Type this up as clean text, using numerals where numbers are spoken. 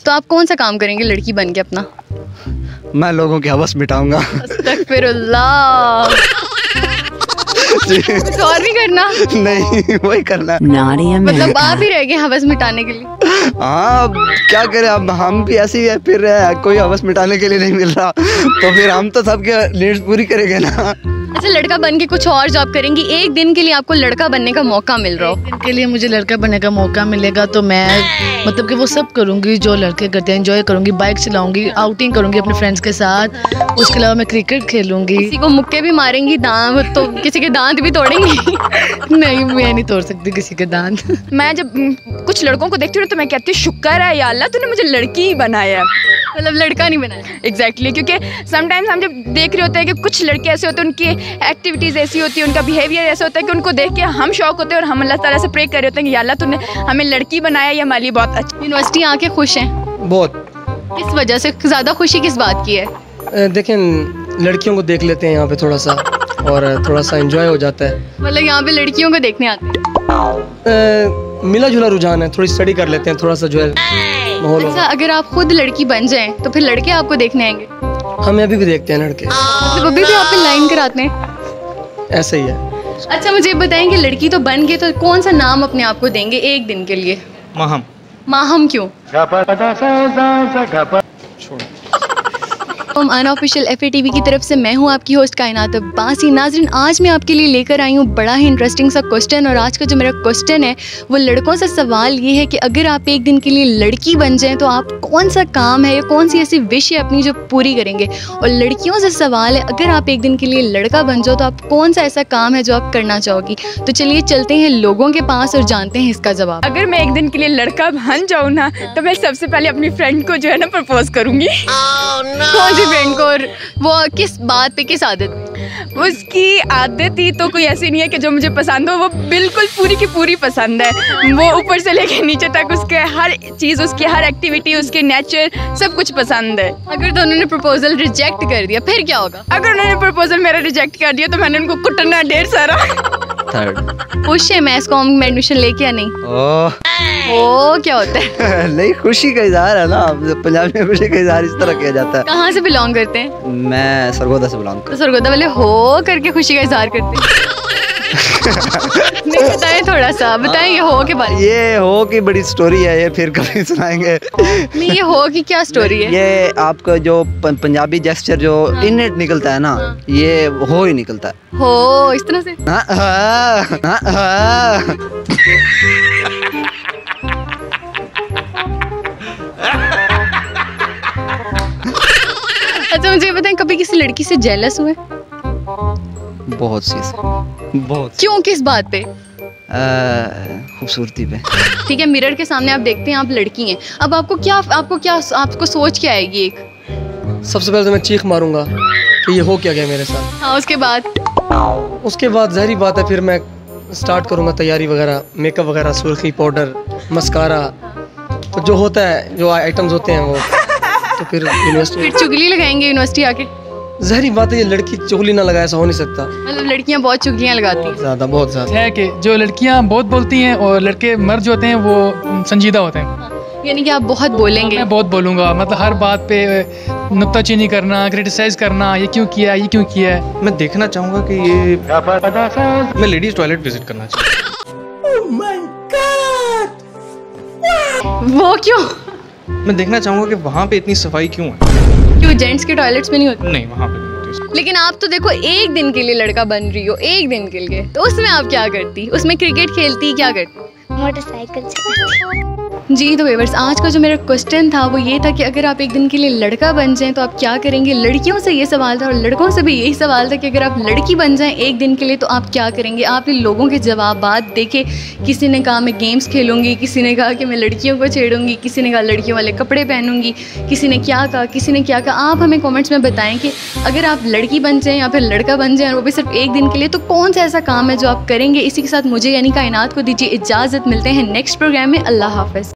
तो आप कौन सा काम करेंगे लड़की बन के अपना? मैं लोगों की हवस मिटाऊंगा। अस्तगफिरुल्लाह। कुछ और भी करना? नहीं, वही करना। मतलब आप ही रह गए हवस मिटाने के लिए? हाँ, क्या करें, अब हम भी ऐसे ही फिर कोई हवस मिटाने के लिए नहीं मिल रहा, तो फिर हम तो सबके नीड्स पूरी करेंगे ना। अच्छा, लड़का बन के कुछ और जॉब करेंगी, एक दिन के लिए आपको लड़का बनने का मौका मिल रहा हो? एक दिन के लिए मुझे लड़का बनने का मौका मिलेगा तो मैं मतलब कि वो सब करूँगी जो लड़के करते हैं। एंजॉय करूँगी, बाइक चलाऊंगी, आउटिंग करूँगी अपने फ्रेंड्स के साथ। उसके अलावा मैं क्रिकेट खेलूँगी। किसी को मुक्के भी मारेंगी, दांत तो किसी के दांत भी तोड़ेंगी? नहीं, मैं नहीं तोड़ सकती किसी के दांत। मैं जब कुछ लड़कों को देखती हूँ तो मैं कहती हूँ शुक्र है या अल्लाह तूने मुझे लड़की ही बनाया। मतलब लड़का नहीं बनाया? एग्जैक्टली, क्योंकि समटाइम्स हम जब देख रहे होते हैं कि कुछ लड़के ऐसे होते हैं, उनकी एक्टिविटीज़ ऐसी होती है, उनका बिहेवियर ऐसा होता है कि उनको देख के हम शौक होते हैं और हम अल्लाह ताला से प्रे कर रहे होते हैं कि या अल्लाह तूने हमें लड़की बनाया, या हमारी बहुत अच्छी। यूनिवर्सिटी आके खुश हैं? बहुत। किस वजह से? ज़्यादा खुशी किस बात की है? देखें, लड़कियों को देख लेते हैं यहाँ पे थोड़ा सा, और थोड़ा सा एंजॉय हो जाता है। मतलब यहाँ पे लड़कियों को देखने आते हैं? मिला जुला रुझान है, थोड़ी स्टडी कर लेते हैं, थोड़ा सा जो है माहौल। अच्छा, अगर आप खुद लड़की बन जाएं तो फिर लड़के आपको देखने आएंगे? हम अभी भी देखते हैं लड़के। मतलब अभी भी आप पे लाइन कराते हैं? ऐसा ही है। अच्छा, मुझे बताएंगे लड़की तो बन गए तो कौन सा नाम अपने आप को देंगे एक दिन के लिए? माहम। माहम क्यों? अनऑफिशियल FATV की तरफ से मैं हूँ आपकी होस्ट कायनात अब्बासी। नाज़रीन, आज मैं आपके लिए लेकर आई हूँ बड़ा ही इंटरेस्टिंग सा क्वेश्चन, और आज का जो मेरा क्वेश्चन है वो लड़कों से सवाल ये है कि अगर आप एक दिन के लिए लड़की बन जाएं तो आप कौन सा काम है या कौन सी ऐसी विश है अपनी जो पूरी करेंगे? और लड़कियों से सवाल है, अगर आप एक दिन के लिए लड़का बन जाओ तो आप कौन सा ऐसा काम है जो आप करना चाहोगी? तो चलिए चलते हैं लोगों के पास और जानते हैं इसका जवाब। अगर मैं एक दिन के लिए लड़का बन जाऊँ ना तो मैं सबसे पहले अपनी फ्रेंड को जो है ना प्रपोज करूँगी। कौन सी फ्रेंड को? और वो किस बात पे, किस आदत? उसकी आदत ही तो कोई ऐसी नहीं है कि जो मुझे पसंद हो, वो बिल्कुल पूरी की पूरी पसंद है। वो ऊपर से लेके नीचे तक उसके हर चीज़, उसकी हर एक्टिविटी, उसके नेचर, सब कुछ पसंद है। अगर तो उन्होंने प्रपोजल रिजेक्ट कर दिया फिर क्या होगा? अगर उन्होंने प्रपोजल मेरा रिजेक्ट कर दिया तो मैंने उनको कुटना ढेर सारा। खुश है मैथ्स कॉम में एडमिशन लेके या नहीं? ओ क्या होता है? नहीं, खुशी का इजहार है ना, पंजाबी में खुशी का इजहार इस तरह किया जाता है। कहाँ से बिलोंग करते हैं? मैं सरगोदा से बिलोंग करता हूँ। तो सरगोदा वाले हो करके खुशी का इजहार करते हैं? नहीं, बताएं थोड़ा सा, बताएं ये हो के बारे में। ये हो की बड़ी स्टोरी है, ये फिर कभी सुनाएंगे। नहीं, ये हो की क्या स्टोरी है? ये आपका जो पंजाबी जेस्चर जो इननेट निकलता है ना, ये हो ही निकलता है। हो इस तरह से? अच्छा, मुझे बताएं कभी किसी लड़की से जेलस हुए? बहुत सी, बहुत। क्यों, किस बात पे? खूबसूरती पे। ठीक है, मिरर के सामने आप देखते हैं आप लड़की हैं, अब आपको सोच क्या आएगी? एक सबसे पहले तो मैं चीख मारूंगा कि ये हो क्या गया मेरे साथ। हाँ, उसके बाद जाहिर बात है फिर मैं स्टार्ट करूंगा तैयारी वगैरह, मेकअप वगैरह, सुर्खी, पाउडर, मस्कारा, तो जो होता है, जो आइटम्स होते हैं वो। तो फिर यूनिवर्सिटी चुगली लगाएंगे यूनिवर्सिटी आके? ज़ाहिर बात है, ये लड़की चुगली ना लगाए ऐसा हो नहीं सकता। मतलब लड़कियां बहुत चुगलियां लगाती हैं? बहुत ज़्यादा है कि जो लड़कियां बहुत बोलती हैं और लड़के मर्द जो होते हैं वो संजीदा होते हैं। यानी कि आप बहुत बोलेंगे? मैं बहुत बोलूँगा, मतलब हर बात पे नुक्ताचीनी करना, क्रिटिसाइज करना, ये क्यों किया, ये क्यों किया है। मैं देखना चाहूँगा कि ये मैं लेडीज टॉयलेट विजिट करना चाहूँगा। Oh my God! वो क्यों? मैं देखना चाहूँगा कि वहाँ पे इतनी सफाई क्यों है। क्यों जेंट्स के टॉयलेट्स में नहीं होती? नहीं, वहाँ पे नहीं होती। लेकिन आप तो देखो एक दिन के लिए लड़का बन रही हो, एक दिन के लिए, तो उसमें आप क्या करती? उसमें क्रिकेट खेलती, क्या करती? मोटरसाइकिल चलाती। जी तो व्यूअर्स, आज का जो मेरा क्वेश्चन था वो ये था कि अगर आप एक दिन के लिए लड़का बन जाएं तो आप क्या करेंगे? लड़कियों से ये सवाल था और लड़कों से भी यही सवाल था कि अगर आप लड़की बन जाएं एक दिन के लिए तो आप क्या करेंगे? आपने लोगों के जवाबात देखे। किसी ने कहा मैं गेम्स खेलूंगी, किसी ने कहा कि मैं लड़कियों को छेड़ूंगी, किसी ने कहा लड़कियों वाले कपड़े पहनूंगी, किसी ने क्या कहा, किसी ने क्या कहा। आप हमें कॉमेंट्स में बताएं कि अगर आप लड़की बन जाएँ या फिर लड़का बन जाएँ, वो भी सिर्फ एक दिन के लिए, तो कौन सा ऐसा काम है जो आप करेंगे? इसी के साथ मुझे यानी कायनात को दीजिए इजाज़त। मिलते हैं नेक्स्ट प्रोग्राम में। अल्लाह हाफ़िज़।